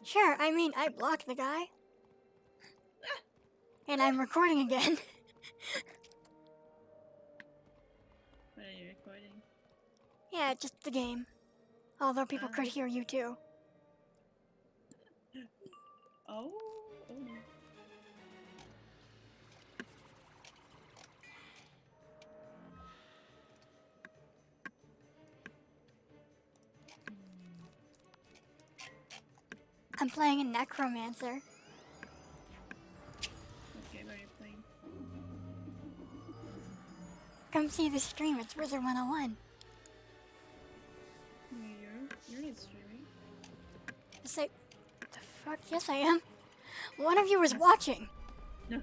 Sure, I mean, I blocked the guy. And I'm recording again. What are you recording? Yeah, just the game. Although people could hear you too. Oh, oh no. I'm playing a necromancer. What game are you playing? Come see the stream, it's W101. You're not streaming. It's like, the fuck? Yes, I am. One of you was watching. No,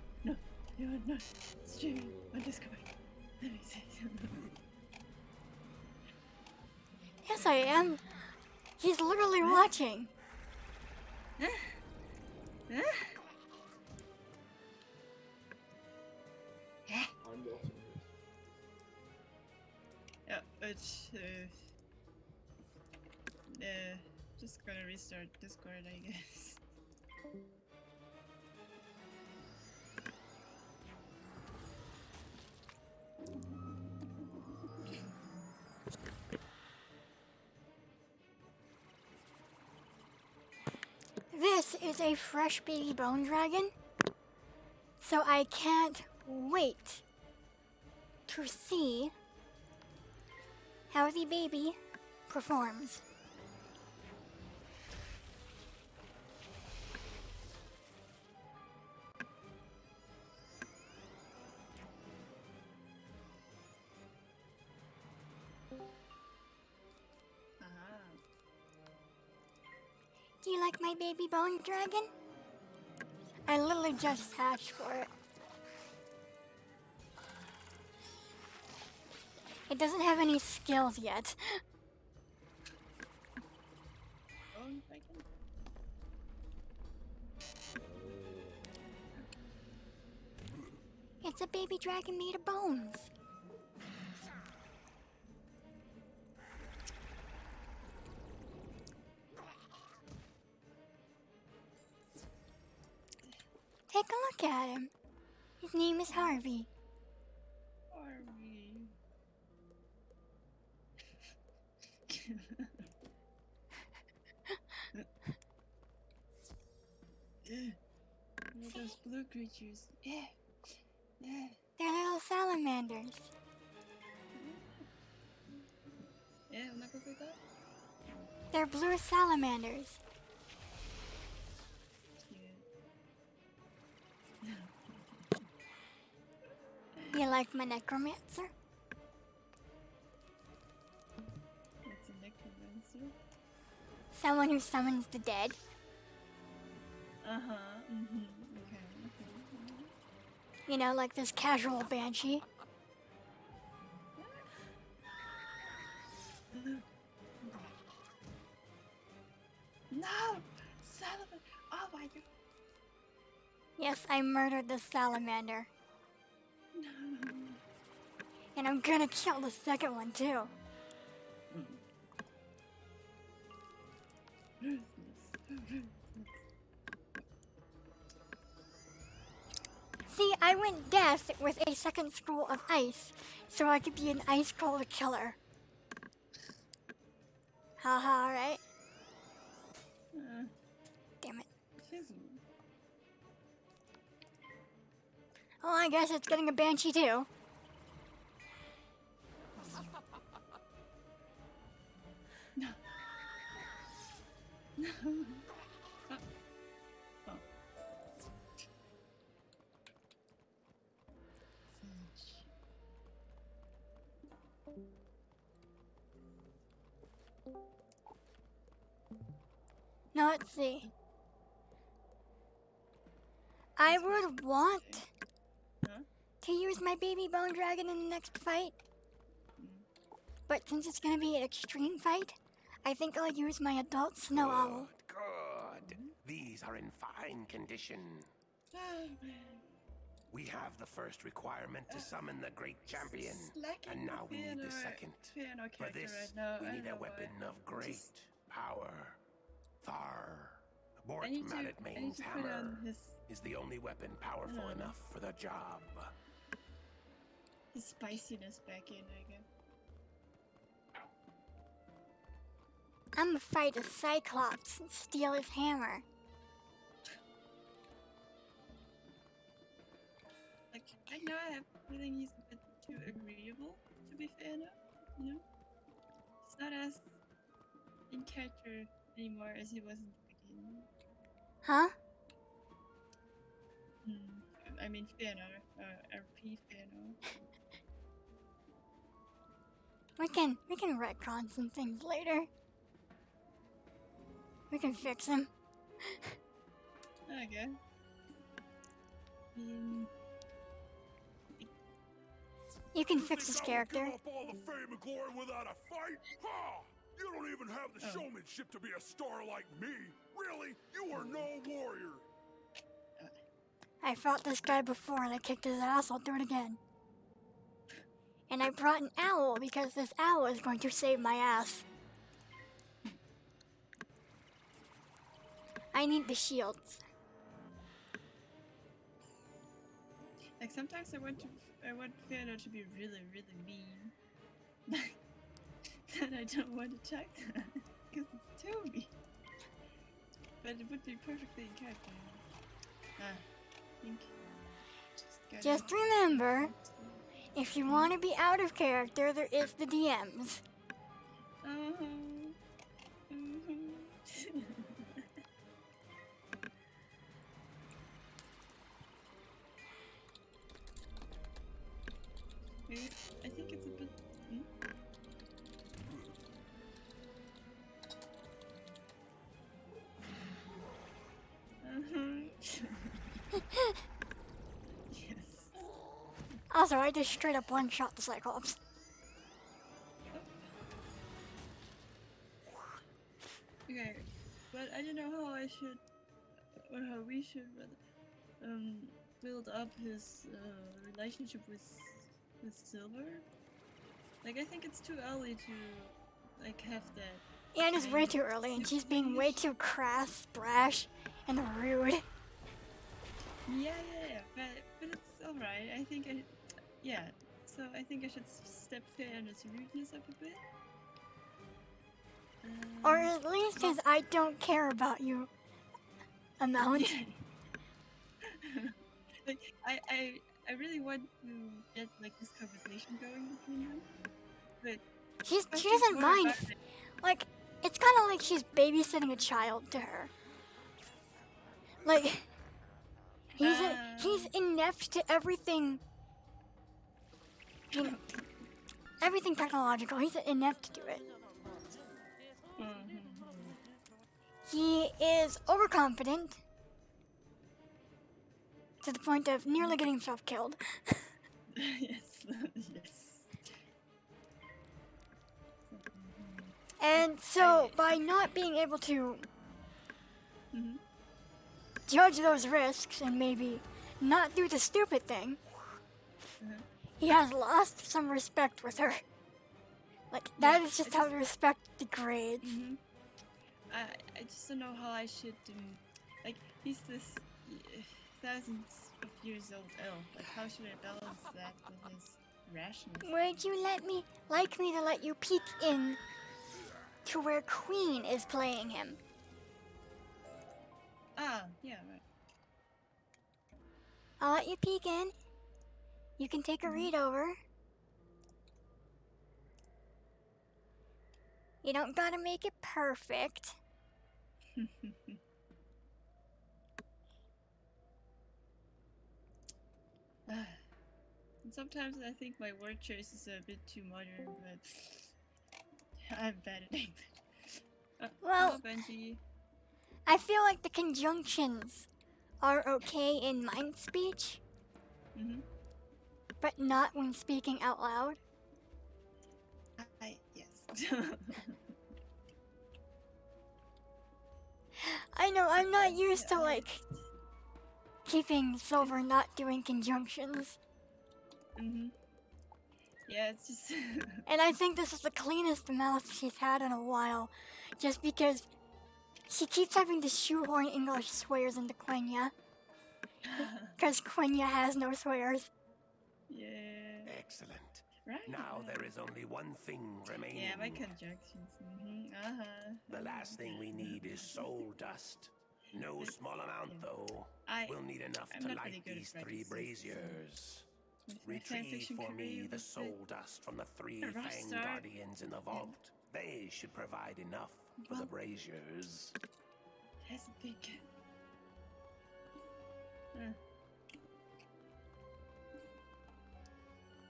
you're not streaming on Discord. Let me say something. Yes, I am. He's literally watching. I'm watching it. Yeah, it's just gonna restart Discord, I guess. This is a fresh baby bone dragon. So I can't wait to see how the baby performs. Do you like my baby bone dragon? I literally just hatched for it. It doesn't have any skills yet. Bone dragon? It's a baby dragon made of bones. Take a look at him. His name is Harvey. Harvey. Look at those blue creatures. Yeah. They're little salamanders. Yeah, I'm not gonna say that. They're blue salamanders. You like my necromancer? What's a necromancer? Someone who summons the dead. Okay. You know, like this casual banshee. No! Salamander! Oh my god! Yes, I murdered the salamander. No. And I'm gonna kill the second one too. See, I went death with a second scroll of ice, so I could be an ice cold killer. Haha, right? Damn it. Oh, I guess it's getting a banshee too. No. No. Now let's see. I would want to use my baby bone dragon in the next fight. But since it's gonna be an extreme fight, I think I'll use my adult snow owl. Good. These are in fine condition. We have the first requirement to summon the great champion, and now we need the second. For this, we need a weapon of great power. Thar. Mort I need to Maletmain's put hammer on is the only weapon powerful enough for the job. his spiciness back in, I guess. I'm gonna fight a Cyclops and steal his hammer. Like, I know I have a feeling he's a bit too agreeable to be fair enough, you know? He's not as in character anymore as he was in the beginning. Huh? I mean, Fëanor, RP Fëanor. We can retcon some things later. We can fix him. Okay. You can fix his character. Give up all the fame and glory without a fight? Ha! You don't even have the showmanship to be a star like me. Really? You are no warrior. I fought this guy before and I kicked his ass. I'll do it again. And I brought an owl because this owl is going to save my ass. I need the shields. Like, sometimes I want Fëanor to be really, really mean. Then I don't want to check that because it's Toby. But it would be perfectly in character. I think Just remember, if you want to be out of character, there is the DMs. I think it's a bit. Yes. Also, I just straight up one-shot the Cyclops. Okay, but I don't know how I should, or how we should rather, build up his relationship with Silver. Like, I think it's too early to, like, have that. Yeah, it is way too early, and she's being way too crass, brash, and rude. Yeah, but it's alright. I think so I think I should step Fëanor's rudeness up a bit. Or at least his I don't care about you amount. Like, I really want to get, like, this conversation going between them, but She doesn't mind. Like, it's kind of like she's babysitting a child to her. Like, he's inept to everything. You know, everything technological. He's inept to it. He is overconfident to the point of nearly getting himself killed. yes. And so, by not being able to judge those risks and maybe not do the stupid thing, he has lost some respect with her. Like, that is just how respect degrades. I just don't know how I should, like, he's this thousands of years old elf. Like, how should I balance that with his rashness? Would you like me to let you peek in to where Queen is playing him? Yeah, right. I'll let you peek in. You can take a read over. You don't gotta make it perfect. And sometimes I think my word choices are a bit too modern, but I'm bad at English. Well, Benji. I feel like the conjunctions are okay in mind speech, but not when speaking out loud. Yes. I know, I'm not used to, like, keeping Silver not doing conjunctions. Yeah, it's just... And I think this is the cleanest mouth she's had in a while, just because She keeps having to shoehorn English swears into Quenya. Because Quenya has no swears. Yeah. Excellent. Right. Now there is only one thing remaining. Yeah, my conjunctions. The last thing we need is soul dust. No small amount, though. We'll need enough I'm to not light really good these at 3 practices, braziers. With my Retrieve fanfiction for career, me the with soul dust from the 3 a rough Fang start. Guardians in the vault. They should provide enough for the braziers. That's a big.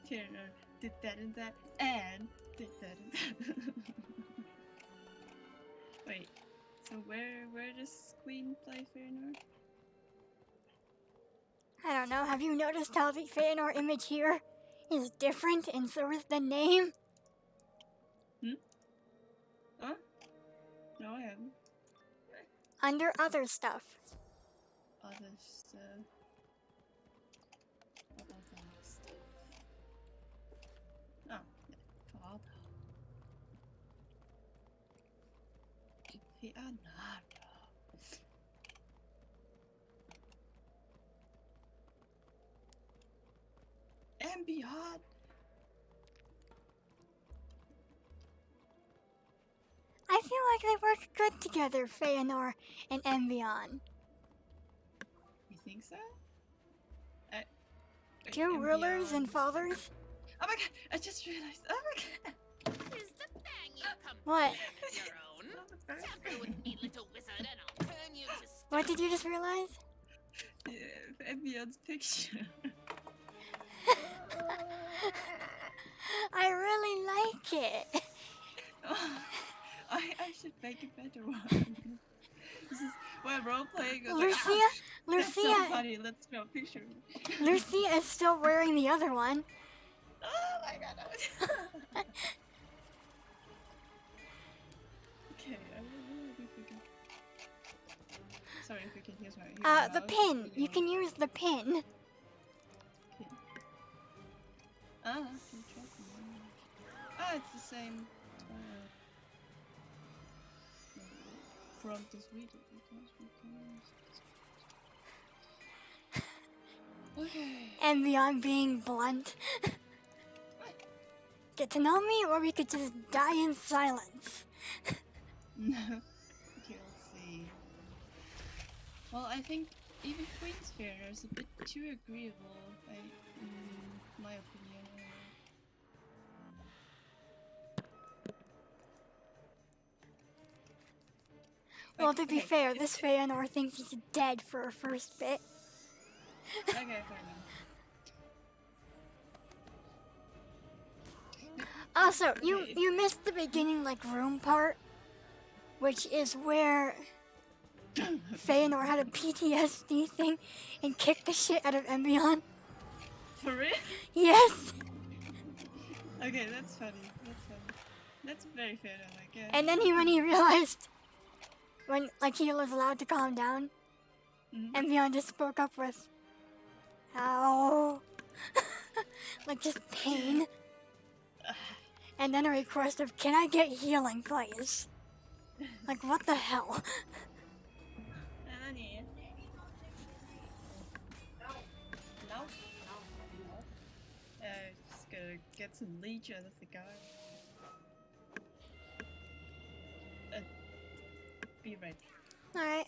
Taylor did that and that, and did that and that. Wait, so where does Queen play Fëanor? I don't know, have you noticed how the Fëanor image here is different and so is the name? Huh? No, I haven't. Under other stuff. Other stuff. Other stuff. Oh, yeah. Father. Fëanor. And beyond. I feel like they work good together, Fëanor and Envion. You think so? Two rulers and fathers? Oh my god! I just realized. Oh my god! Here's the thing, you come What? your own. Tamper with me, little wizard, and I'll turn you to stone. What did you just realize? Yeah, Envion's picture. I really like it. Oh, I should make a better one. This is when role playing. That's so Lucia, funny. Let's draw a picture. Lucia is still wearing the other one. Oh my god! Okay, I don't know if we can. Sorry if we can use my. The pin. You can use the pin. It's the same. Prompt is reading Okay. Envion being blunt. Get to know me, or we could just die in silence. No. Okay, let's see. Well, I think even Queen's Fëanor is a bit too agreeable, in my opinion. Well, to be fair, this Fëanor thinks he's dead for a first bit. Okay, fair enough. Also, you missed the beginning, like, room part, which is where Fëanor had a PTSD thing and kicked the shit out of Envion. For real? Yes! Okay, that's funny. That's very fair, like, yeah. And then when he realized, when, like, he was allowed to calm down, Envion just spoke up with, ow. Like, just pain. And then a request of, can I get healing, please? Like, what the hell? Just gotta get some leech out of the guy. Be right. Alright.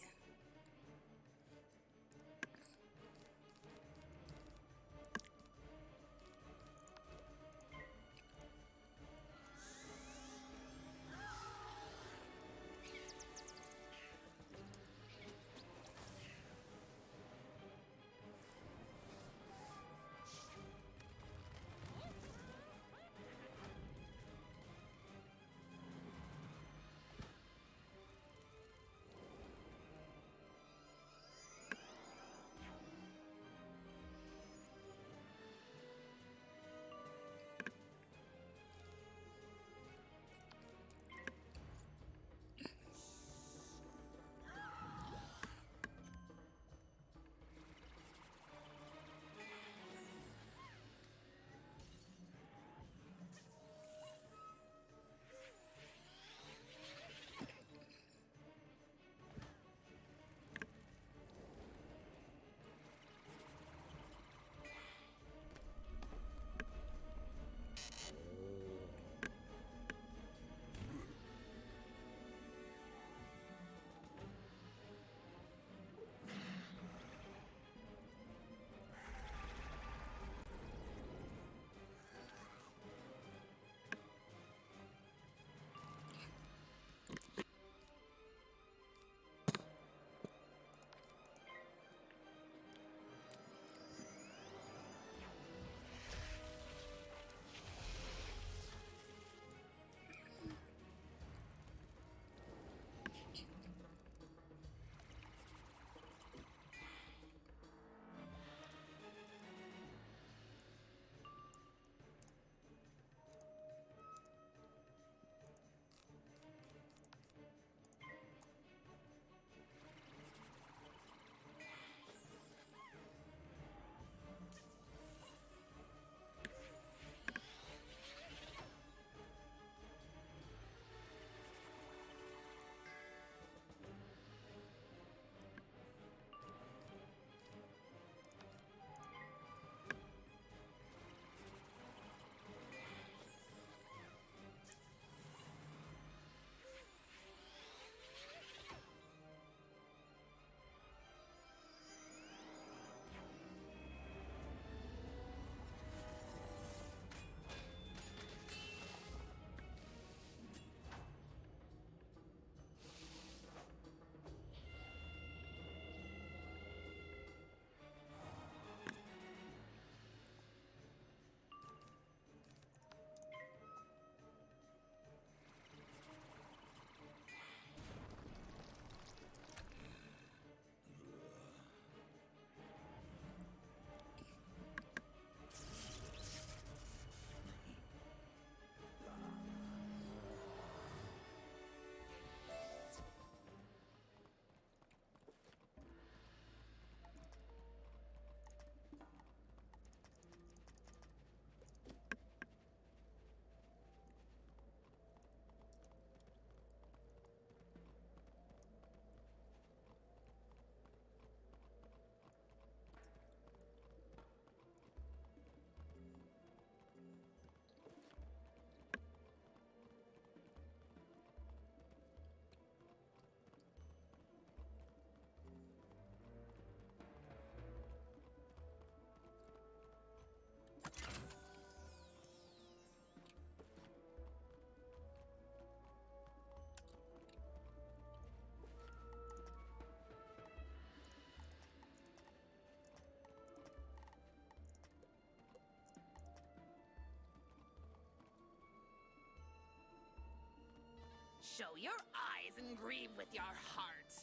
show your eyes and grieve with your heart.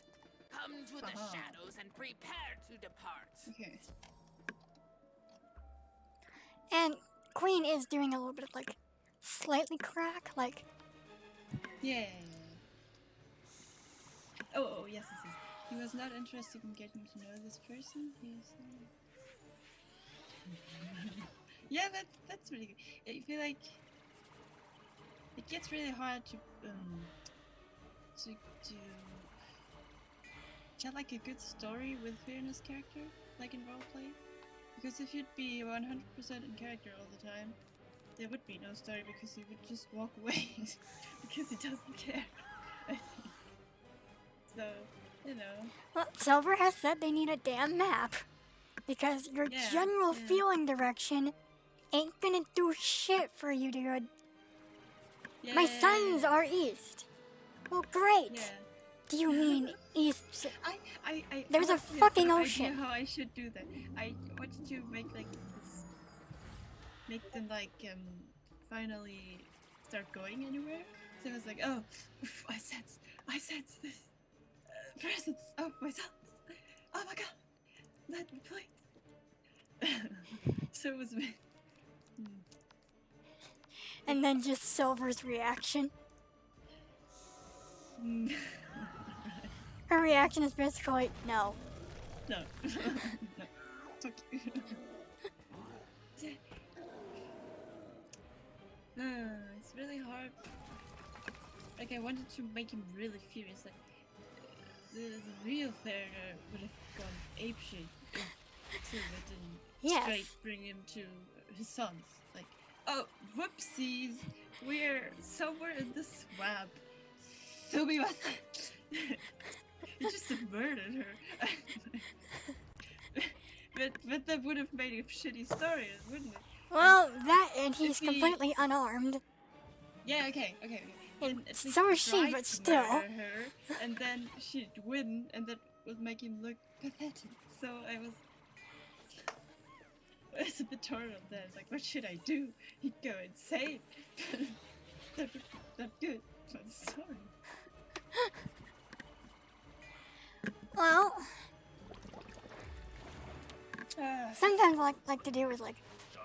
Come to the shadows and prepare to depart. Okay. And Queen is doing a little bit of like slightly crack, like. Yeah. Oh, yes, yes, yes. He was not interested in getting to know this person. He's. Yeah, that's really good. I feel like it gets really hard to tell like a good story with Fiona's character, like in roleplay. Because if you'd be 100% in character all the time, there would be no story because he would just walk away because he doesn't care. I think. So, you know. Well, Silver has said they need a damn map because your general feeling direction ain't gonna do shit for you, dude. Yeah, My sons are east. Well, great. Yeah. Do you mean east? I There's a have fucking no ocean. idea how I should do that. I wanted to make like this, make them like finally start going anywhere. So I was like, oh, I sense this presence of my sons. Oh my god, let me please. So it was me. And then just Silver's reaction. Her reaction is basically no. No. No. Fuck you. It's really hard. Like I wanted to make him really furious. Like the real Fariner would have gone apeshit if Silver didn't straight bring him to his sons. Like, oh, whoopsies, we're somewhere in the swamp. Sumimasen. You just murdered her. but that would have made a shitty story, wouldn't it? Well, that and he's completely unarmed. Yeah, okay. And so is she, but still. Her, and then she'd win, and that would make him look pathetic. So I was a bit torn on that. Like, what should I do? He'd go insane. That would be not good for the story. Well, sometimes I like to do is like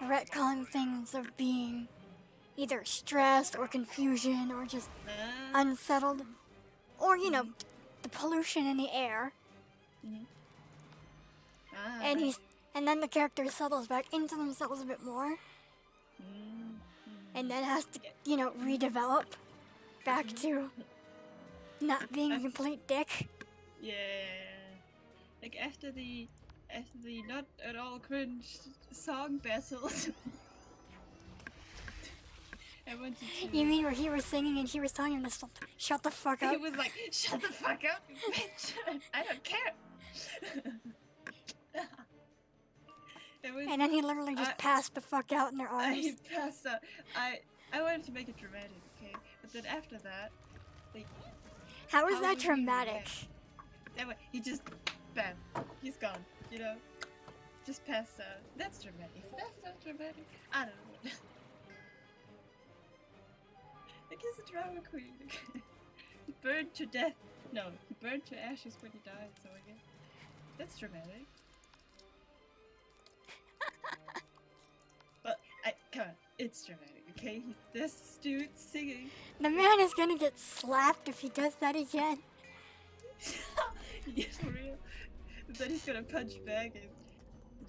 retcon things of being either stressed or confusion or just unsettled, or you know, the pollution in the air. And then the character settles back into themselves a bit more, and then has to, you know, redevelop back to not being a complete dick. Yeah, like after the not at all cringe song battles. I wanted to. You mean where he was singing and he was telling him to shut the fuck up? He was like, "Shut the fuck up, bitch! I don't care." And then he literally just passed the fuck out in their arms. He passed out. I wanted to make it dramatic, okay? But then after that, like, how is that dramatic? That way, he just, bam, he's gone. You know, just passed out. That's dramatic. That's not dramatic. I don't know. Like he's a drama queen. He burned to death. No, he burned to ashes when he died. So I guess that's dramatic. But come on, it's dramatic, okay? This dude singing. The man is gonna get slapped if he does that again. Yeah, for real. And then he's gonna punch back and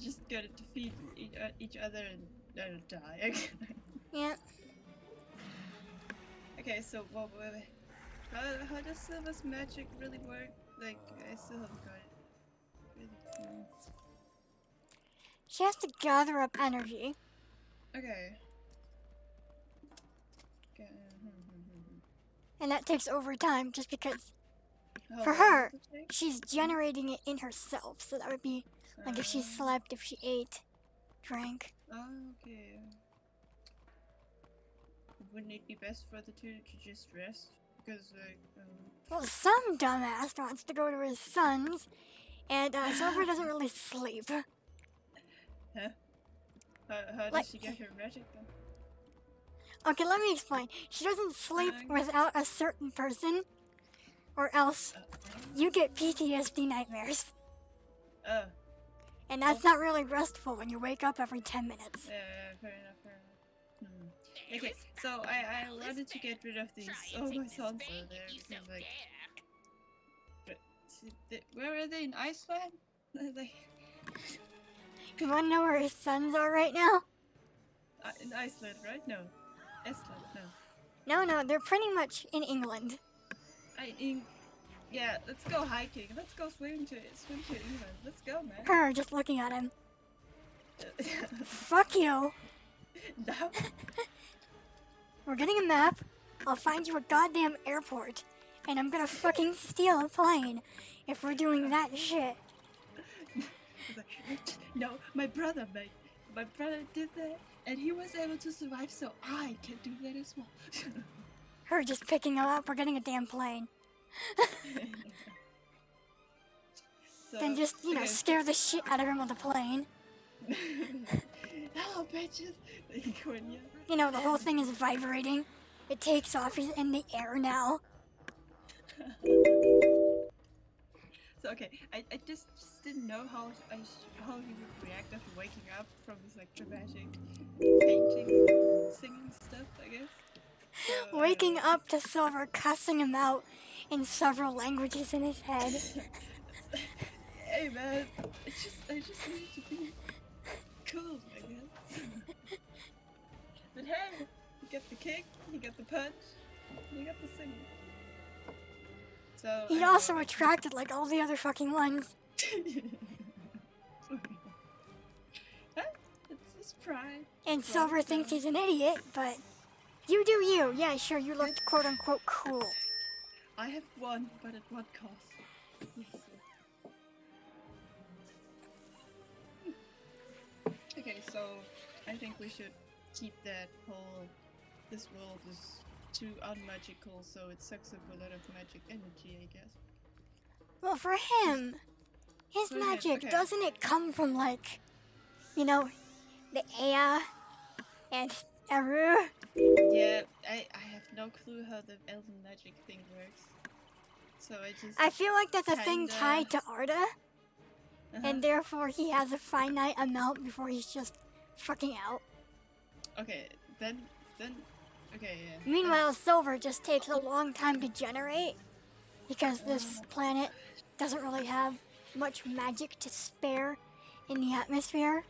just gonna defeat each other and die. Yeah. Okay, so how does Silver's magic really work? Like, I still haven't got it. Really cool. She has to gather up energy. Okay. And that takes over time just because for her, she's generating it in herself. So that would be like if she slept, if she ate, drank. Oh, okay. Wouldn't it be best for the two to just rest? Because, like, well, some dumbass wants to go to his sons, and Silver doesn't really sleep. Huh? How does she get her magic then? Okay, let me explain. She doesn't sleep without a certain person, or else you get PTSD nightmares. Oh. And that's not really restful when you wake up every 10 minutes. Yeah, fair enough, fair enough. Okay, so I wanted to get rid of these. Oh, my sons are there. Because, like, but, where are they? In Iceland? You wanna know where his sons are right now? In Iceland, right? No. Estland, No, no. no, they're pretty much in England. Yeah, let's go hiking. Let's go swim to England. Let's go, man. Her, just looking at him. Fuck you. No. We're getting a map. I'll find you a goddamn airport. And I'm gonna fucking steal a plane if we're doing that shit. No, my brother did that, and he was able to survive, so I can do that as well. Her just picking him up. We're getting a damn plane. So, then just, you know, scare the shit out of him with a plane. Hello, bitches. You know, the whole thing is vibrating. It takes off. He's in the air now. So okay, I just didn't know how he would react after waking up from this like dramatic painting, singing stuff, I guess. So, Waking up to Silver cussing him out in several languages in his head. Hey man, I just need to be cool, I guess. But hey, you get the kick, you get the punch, you get the singing. So He also attracted like all the other fucking ones. It's pride. And Silver thinks he's an idiot, but you do you. Yeah, sure, you look quote unquote cool. I have won, but at what cost? Yes. Okay, so I think we should keep that whole this world is too unmagical, so it sucks up a lot of magic energy, I guess. Well, for him, his magic, doesn't it come from like, you know, the Ea and Eru? Yeah, I have no clue how the elven magic thing works. So I feel like that's a thing tied to Arda, and therefore he has a finite amount before he's just fucking out. Okay, then, okay, yeah. Meanwhile, Silver just takes a long time to generate, because this planet doesn't really have much magic to spare in the atmosphere.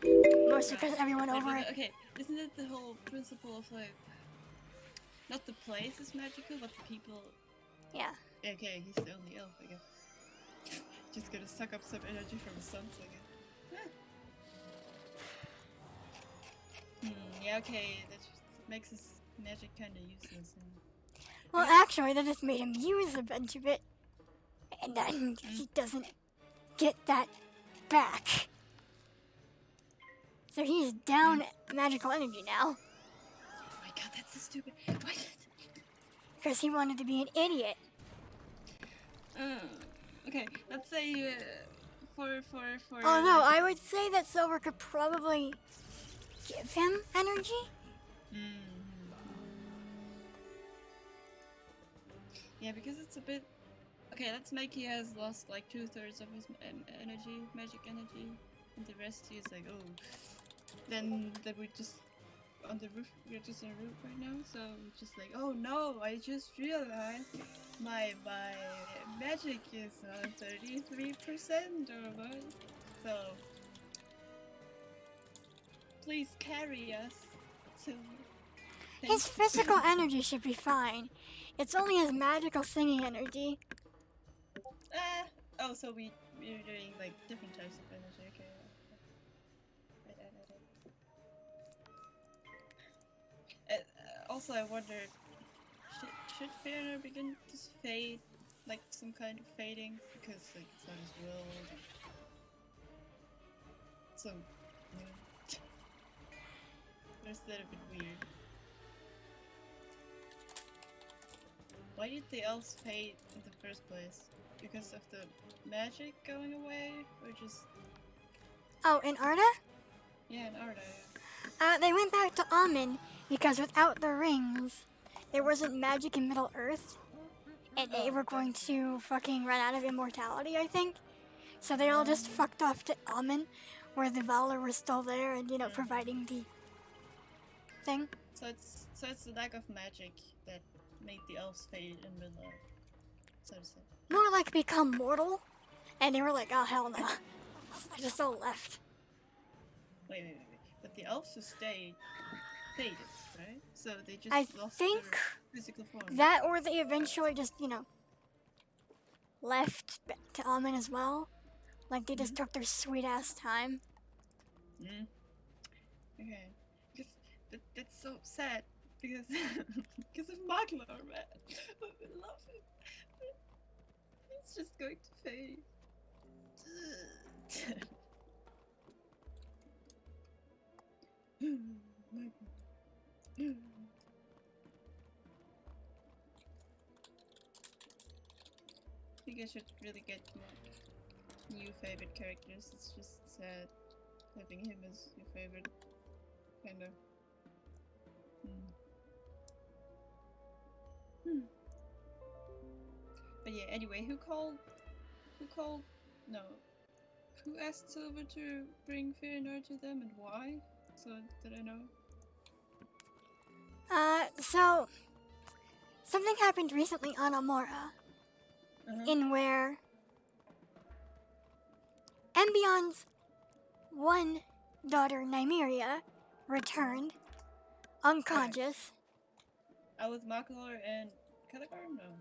Mostly because everyone over it. Okay, isn't it the whole principle of like, not the place is magical, but the people? Yeah. Okay, he's the only elf, I guess. Just gonna suck up some energy from the sun, I guess. Yeah, okay, that just makes his magic kinda useless. Well, actually, that just made him use a bunch of it. And then he doesn't get that back. So he's down magical energy now. Oh my god, that's so stupid. What? Because he wanted to be an idiot. Okay, let's say for Oh no, I would say that Silver could probably give him energy. Yeah, because it's a bit. Okay, let's make he has lost like 2/3 of his energy, magic energy, and the rest he's like, oh. Then we just on the roof. We're just on the roof right now, so we're just like, oh no! I just realized my magic is 33% or what? So please carry us. His physical energy should be fine. It's only his magical singing energy. Oh, so we're doing like different types of energy. Okay. Also, I wonder, should Feanor begin to fade, like some kind of fading, because like it's not his world. So, or is that a bit weird? Why did the elves fade in the first place? Because of the magic going away, or just? Oh, in Arda? Yeah, in Arda. They went back to Amun because without the rings, there wasn't magic in Middle Earth, and they were going to fucking run out of immortality, I think. So they all just fucked off to Amen, where the Valor was still there and, you know, providing the thing. So it's the lack of magic that made the elves fade in Middle Earth, so to say. More like become mortal, and they were like, oh hell no. I just all left. Wait. But the elves who stayed faded, right? So they just I lost think their physical form. that, or they eventually just, you know, left to Amen as well. Like they just took their sweet ass time. Okay. That's so sad because because of Maglar, man. I love him. It's just going to fade. I think I should really get more new favorite characters. It's just sad having him as your favorite, kind of. But yeah, anyway, who asked Silver to bring Fëanor to them and why? So that I know. So something happened recently on Amora, in where Ambion's one daughter, Nymeria, returned unconscious. With Makalor and Calagar? No.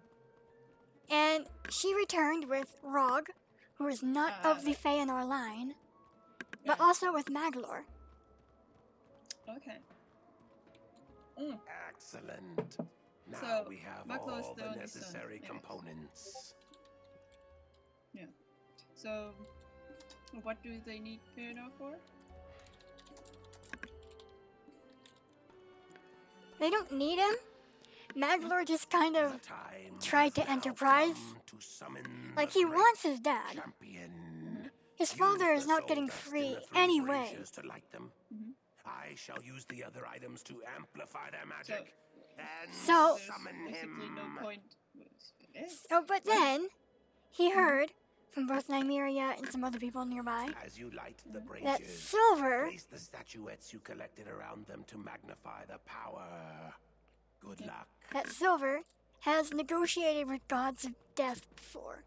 And she returned with Rog, who is not of the Fëanor line, but also with Maglor. Okay. Excellent. Now So, we have Maglor's all the the only necessary son, I guess. components. Yeah. So, what do they need Fëanor for? They don't need him. Maglor just kind of The time tried to has now enterprise. come to summon Like the he great wants his dad. champion. His Use father the is not soul getting dust in free the three anyway. braziers to light them. I shall use the other items to amplify their magic and So- summon Basically, him. no point. But then he heard from both Nymeria and some other people nearby As you light the that braziers, Silver, place the statuettes you collected around them to magnify the power. Good luck. has negotiated with gods of death before,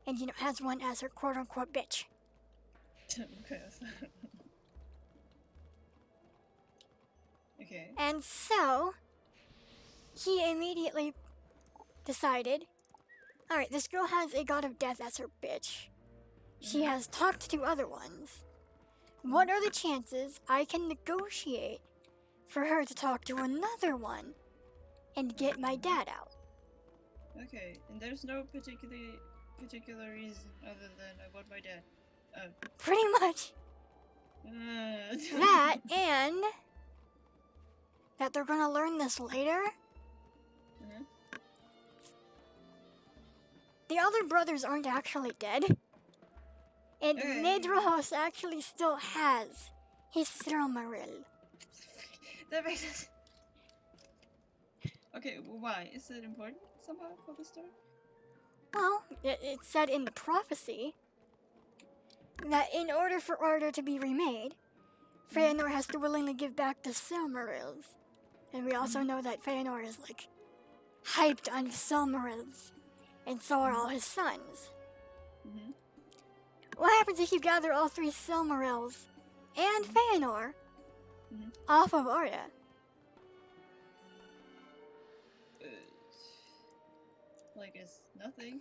and you know has one as her quote unquote bitch. Okay. And so he immediately decided, all right, this girl has a god of death as her bitch. She has talked to other ones. What are the chances I can negotiate for her to talk to another one and get my dad out? Okay, and there's no particular reason other than I want my dad. Pretty much that, and that they're gonna learn this later. The other brothers aren't actually dead. And Nedrohos actually still has his Silmaril. That makes sense. Okay, well, why? Is it important somehow for the story? Well, it said in the prophecy that in order for Order to be remade, Fëanor has to willingly give back the Silmarils. And we also know that Fëanor is, like, hyped on Silmarils, and so are all his sons. What happens if you gather all three Silmarils and Fëanor off of Orda? Like it's nothing.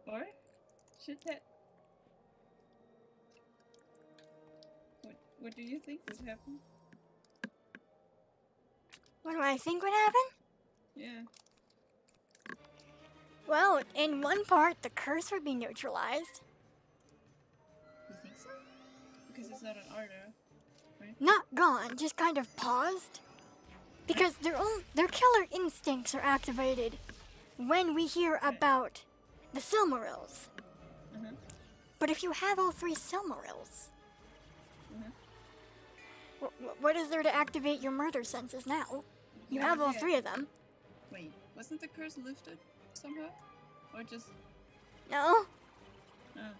Or should that? What do you think would happen? What do I think would happen? Yeah. Well, in one part, the curse would be neutralized. You think so? Because it's not an Arda, right? Not gone, just kind of paused. Because their killer instincts are activated when we hear about the Silmarils. But if you have all 3 Silmarils, what is there to activate your murder senses now? You have all 3 of them. Wait, wasn't the curse lifted somehow? Or just... No? not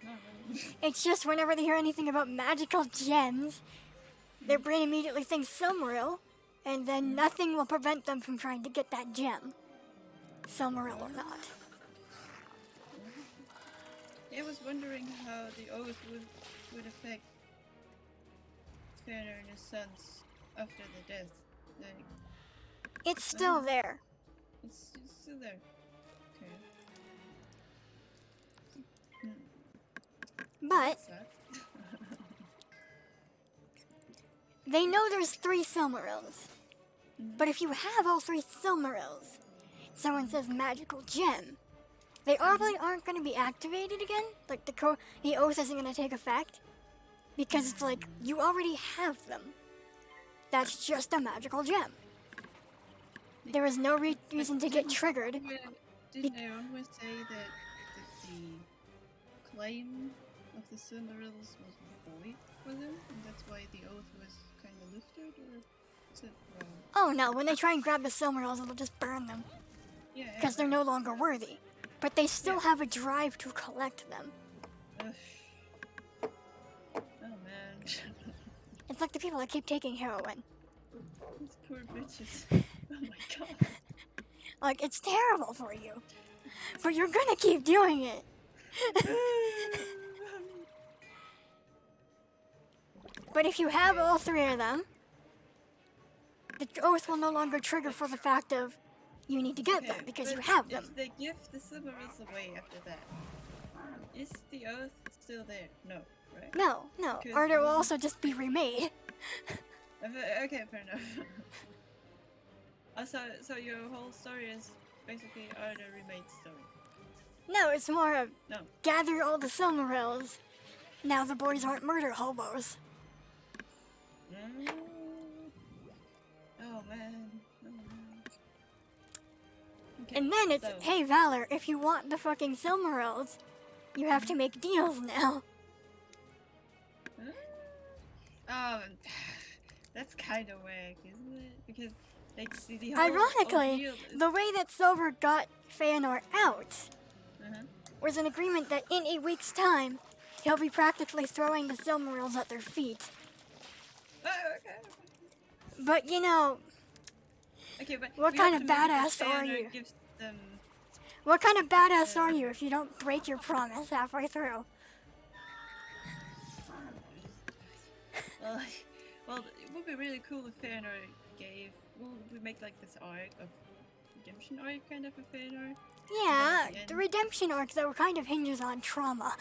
really. It's just whenever they hear anything about magical gems, their brain immediately thinks Silmaril, and then nothing will prevent them from trying to get that gem. Silmaril or not. I was wondering how the oath would affect Fëanor and his sons after the death. Like, It's still there. it's still there. Okay. But Sucks. they know there's 3 Silmarils. But if you have all 3 Silmarils, someone says magical gem, they probably aren't going to be activated again. Like the oath isn't going to take effect. Because it's like, you already have them. That's just a magical gem. There is no reason to get triggered. Didn't they always say that the claim of the Silmarils was void for them? And that's why the oath was kind of lifted? Or is it wrong? Oh no, when they try and grab the Silmarils, it'll just burn them. Yeah. Because they're no longer worthy. But they still have a drive to collect them. Ugh. Oh man. It's like the people that keep taking heroin. These poor bitches. Oh my god. Like, it's terrible for you. But you're gonna keep doing it. But if you have all 3 of them, the oath will no longer trigger for the fact of you need to get them because you have them. If they give the Silmarils away after that, is the oath still there? No, right? No. Because- Or it will also just be remade. Okay, fair enough. So your whole story is basically the remade story. No, it's more of No. gather all the Silmarils. Now the boys aren't murder hobos. Oh man. Okay, And then it's, so- hey Valor, if you want the fucking Silmarils, you have to make deals now. Oh, that's kind of whack, isn't it? Because like the whole Ironically, ordeal is- the way that Silver got Fëanor out Uh-huh. was an agreement that in a week's time, he'll be practically throwing the Silmarils at their feet. Oh, okay. But you know, Okay, but What we kind have of to make it badass that are Fëanor you? gives them... what kind of badass are you if you don't break your promise halfway through? Well, it would be really cool if Fëanor gave... we make like this arc of redemption arc kind of a Fëanor. Yeah, at the the end. redemption arc though kind of hinges on trauma.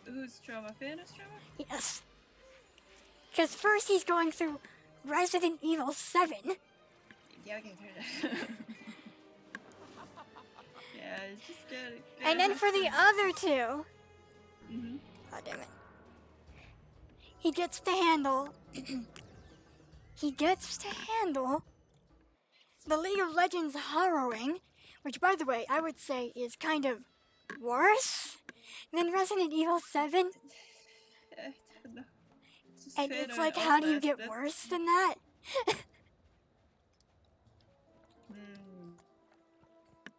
Whose trauma? Fëanor's trauma? Yes. Because first he's going through Resident Evil 7. Yeah, okay, fair enough. Yeah, it's just good. And then for the other 2, Mm-hmm. oh damn it. He gets to handle the League of Legends harrowing, which by the way, I would say is kind of worse than Resident Evil 7. I don't know. Just And it's Fëanor like, how do you Outlast, get that's- worse than that?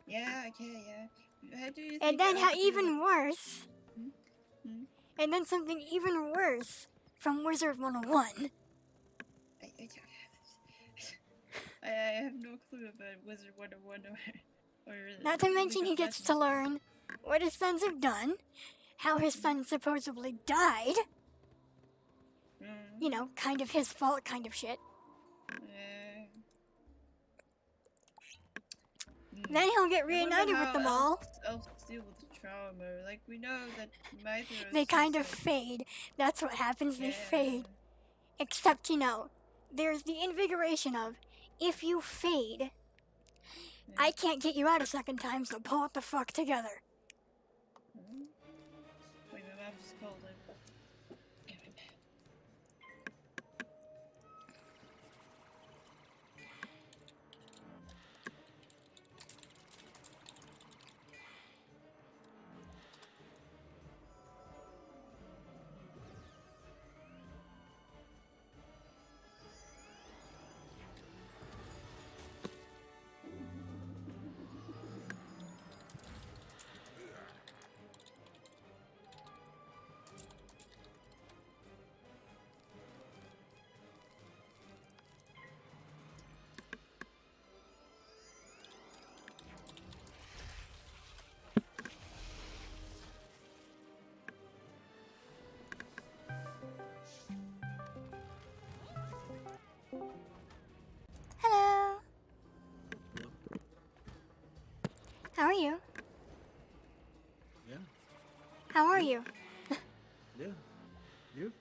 Yeah, okay, yeah. How do you think And then how Outlast even worse. Hmm? And then something even worse from Wizard 101. I have no clue about Wizard 101 or Not to mention League he of gets Legends. to learn what his sons have done, how his son supposedly died. You know, kind of his fault kind of shit. Then he'll get reunited with them all. Elves deal with the trauma. Like, we know that Mythra They kind of fade. That's what happens, they fade. Except, you know, there's the invigoration of, if you fade, I can't get you out a second time, so pull it the fuck together. Wait, my mom just called it. How are you? Yeah. How are you? Yeah. You?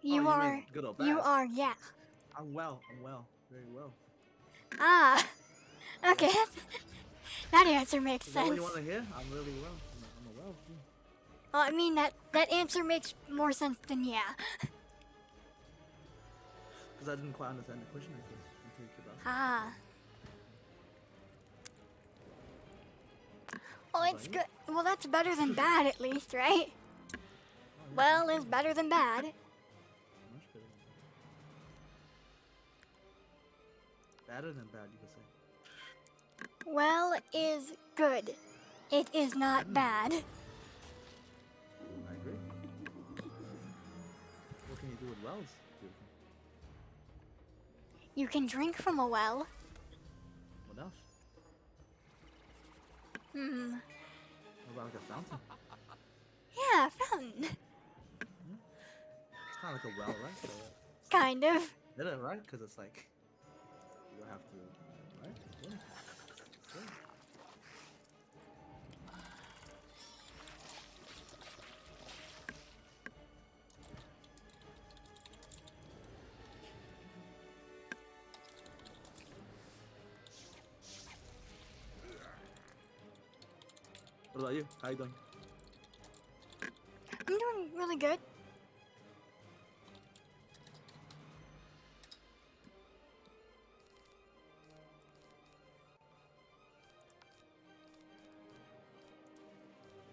You you are. mean good or You bad? are. Yeah. I'm well. I'm well. Very well. Ah. Okay. That answer makes Is that what sense. you want to hear? I'm really well. I'm a well. Yeah. Well, I mean that answer makes more sense than yeah. Because I didn't quite understand the question at first until you kept asking. Ah. Well, What it's about you? good. Well, that's better than bad, at least, right? Oh, yeah, Well much is better than bad. Much better. Better than bad, you could say. Well is good. It is not bad. I agree. What can you do with wells? Beautiful. You can drink from a well. What else? Hmm. What about like a fountain? Yeah, fountain. It's kind of like a well, right? So Kind of. better, right? Because it's like you don't have to, right? Yeah. So, what about you? How you doing? I'm doing really good.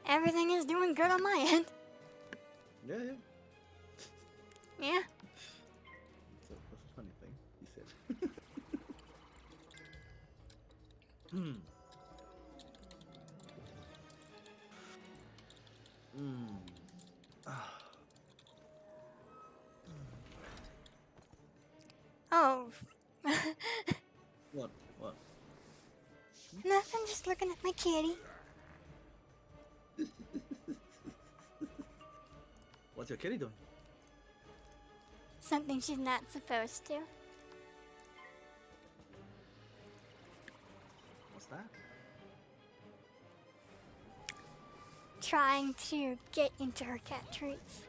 Everything is doing good on my end. Yeah, yeah. Yeah. That's a funny thing you said. Hmm. Hmm. Ah. Oh. What? What? Nothing, just looking at my kitty. What's your kitty doing? Something she's not supposed to. What's that? Trying to get into her cat treats.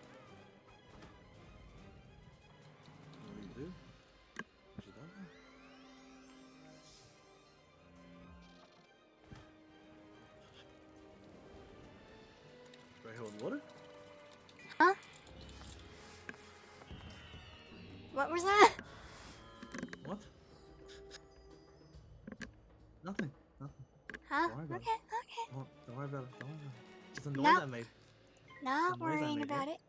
What do you do? She does that? Spray her with water? Huh? What was that? What? Nothing. Nothing. Huh? Don't worry about Okay, okay. Don't worry about it. Don't worry about it. It's a noise No. I made. Not Some noise I worrying made, about yeah? it.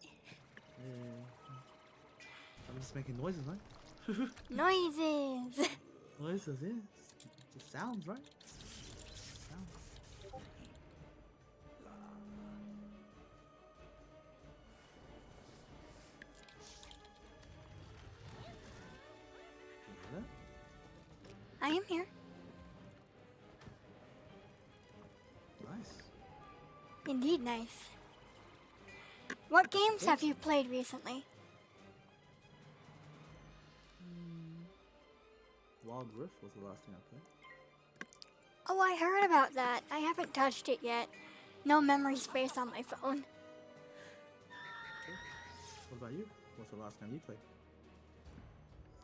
Yeah. I'm just making noises, man. Noises. Noises, yeah. Just sounds, right? Sounds. You hear that? I am here. Nice. Indeed nice. What games have you played recently? Wild Rift was the last thing I played. Oh, I heard about that. I haven't touched it yet. No memory space on my phone. Sure. What about you? What's the last game you played?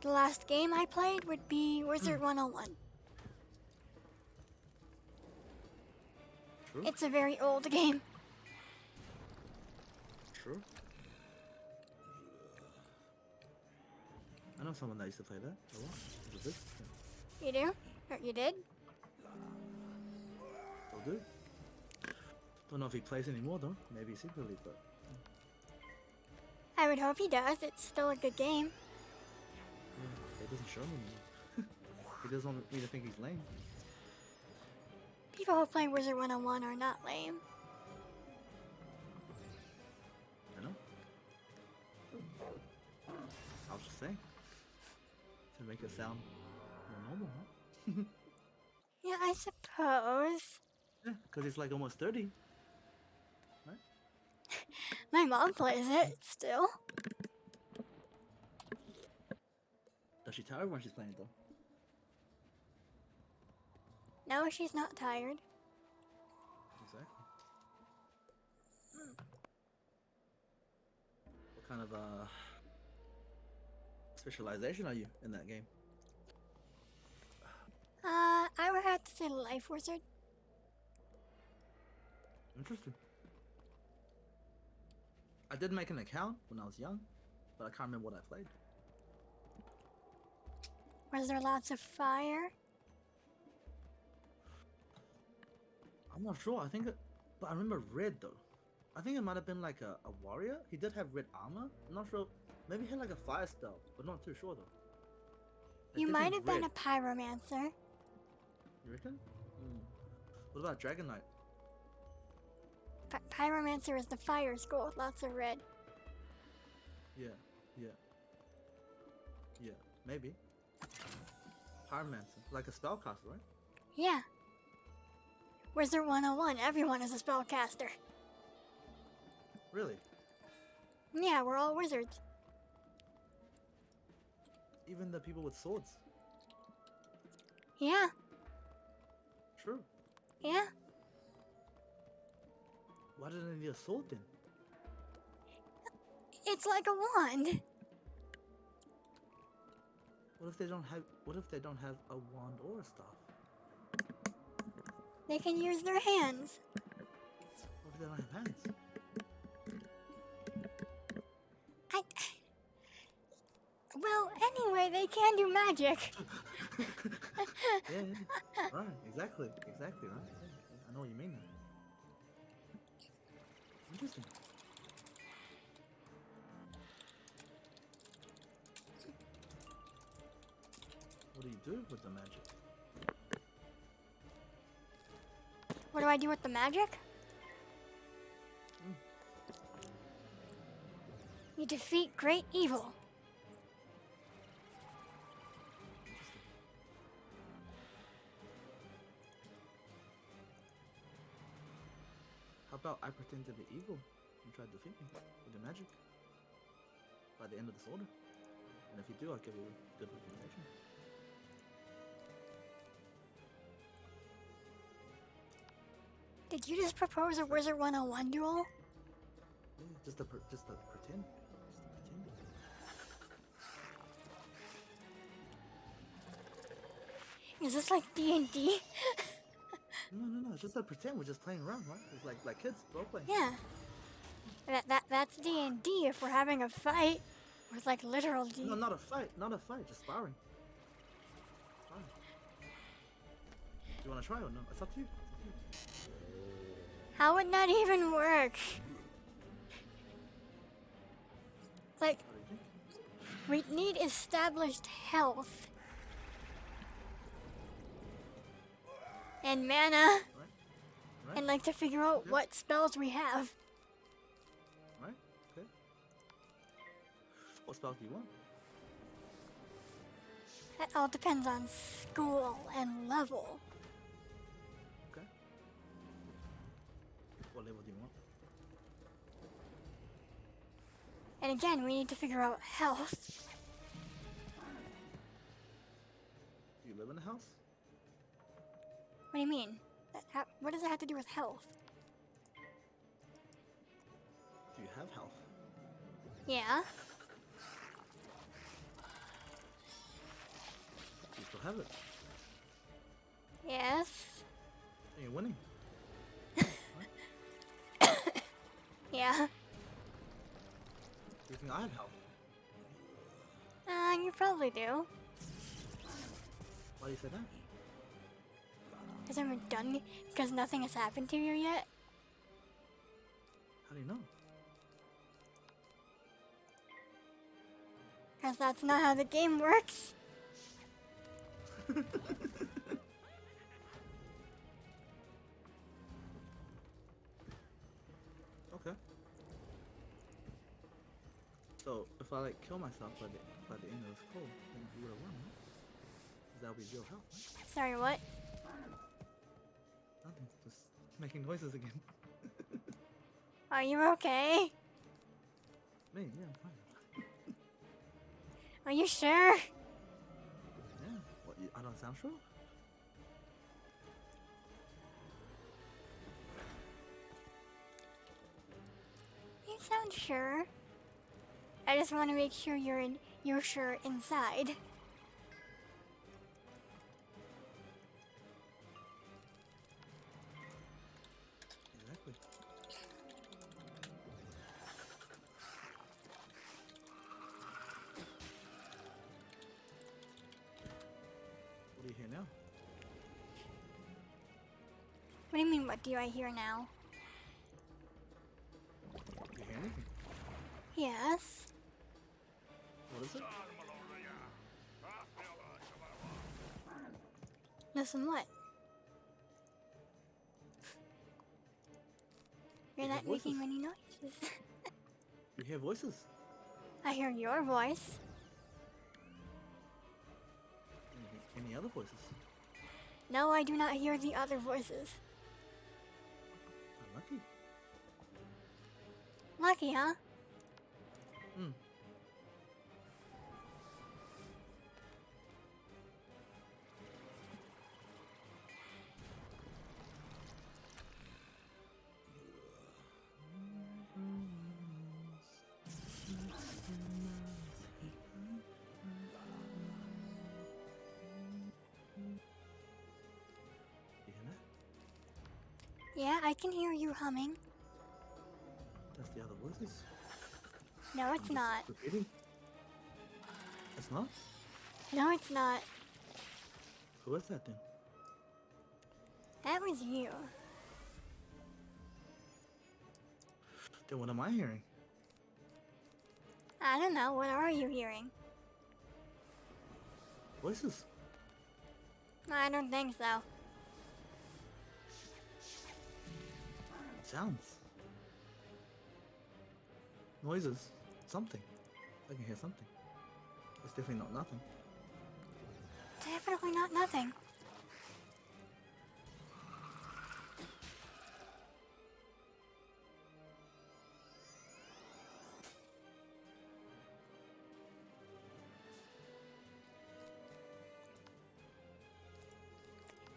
The last game I played would be Wizard 101. True. It's a very old game. True. I know someone that used to play that a lot. It was a business thing. You do? Or you did? Still do. Don't know if he plays anymore though. Maybe secretly, but I would hope he does. It's still a good game. yeah, it doesn't show me anymore. He doesn't want me to think he's lame. People who play Wizard 101 are not lame. I know. I was just saying. To make it sound more normal, huh? Yeah, I suppose. Yeah, because he's like almost 30. Right? My mom plays it still. Does she tell everyone she's playing it though? No, she's not tired. Exactly. What kind of specialization are you in that game? I would have to say Life Wizard. Interesting. I did make an account when I was young, but I can't remember what I played. Was there lots of fire? I'm not sure. I think, but I remember red though. I think it might have been like a warrior. He did have red armor. I'm not sure. Maybe he had like a fire spell, but not too sure though. You Definitely might have been red. a pyromancer. You reckon? What about Dragon Knight? Pyromancer is the fire school with lots of red. Yeah, maybe. Pyromancer, like a spellcaster, right? Yeah. Wizard 101, everyone is a spellcaster. Really? Yeah, we're all wizards. Even the people with swords. Yeah, True. yeah. Why did they need a sword then? It's like a wand. What if they don't have? What if they don't have a wand or a staff? They can use their hands. What if they don't have hands? Well, anyway, they can do magic. Yeah. Right. Exactly. Right. Yeah, I know what you mean. Now. Interesting. What do you do with the magic? What do I do with the magic? You defeat great evil. How about I pretend to be evil and try to defeat me with the magic by the end of this order? And if you do, I'll give you a good reputation. Did you just propose a Wizard 101 duel? Yeah, just to pretend. Just to pretend. Is this like D&D? No. It's just to pretend. We're just playing around, right? It's like kids role playing. Yeah. That's D&D if we're having a fight. With like literal D. No, not a fight. Just sparring. Fine. Do you want to try or no? It's up to you. How would that even work? Like, What do you think? we need established health. And mana. Right? And like to figure out what spells we have. Right? Okay. What spells do you want? That all depends on school and level. Okay. What level do you want? And again, we need to figure out health. Do you live in a house? What do you mean? What does it have to do with health? Do you have health? Yeah. Do you still have it? Yes. And you're winning. Yeah. Do you think I have health? You probably do. Why do you say that? Because I'm done. Because nothing has happened to you yet. How do you know? Because that's not how the game works. Okay. So if I like kill myself by the end of this call, then you would have won, right? 'Cause that would be zero health, right? Sorry, what? Nothing. Just making noises again. Are you okay? Me, yeah, I'm fine. Are you sure? Yeah. What? I don't sound sure. You sound sure. I just want to make sure you're sure inside. Exactly. What do you hear now? What do you mean, what do I hear now? Do you hear anything? Yes. What is it? Listen, what? You're You hear not making voices. any noises. You hear voices? I hear your voice. Any other voices? No, I do not hear the other voices. Unlucky. Lucky, huh? Hmm. You hear that? Yeah, I can hear you humming. That's the other voices. No, it's not. Repeating. It's not? No, it's not. Who is that then? That was you. Then what am I hearing? I don't know. What are you hearing? Voices. I don't think so. Sounds. Noises. Something. I can hear something. It's definitely not nothing. Definitely not nothing.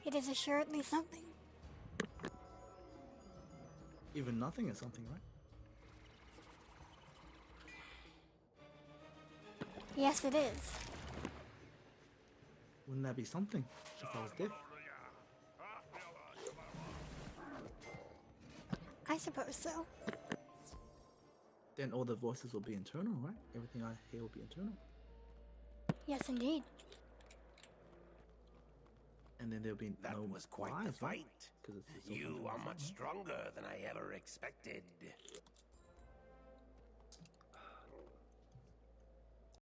It is assuredly something. Even nothing is something, right? Yes, it is. Wouldn't that be something if I was deaf? I suppose so. Then all the voices will be internal, right? Everything I hear will be internal. Yes, indeed. And then there'll be That no was quite the lies, right? fight. 'Cause it's all You something are inside, much right? stronger than I ever expected.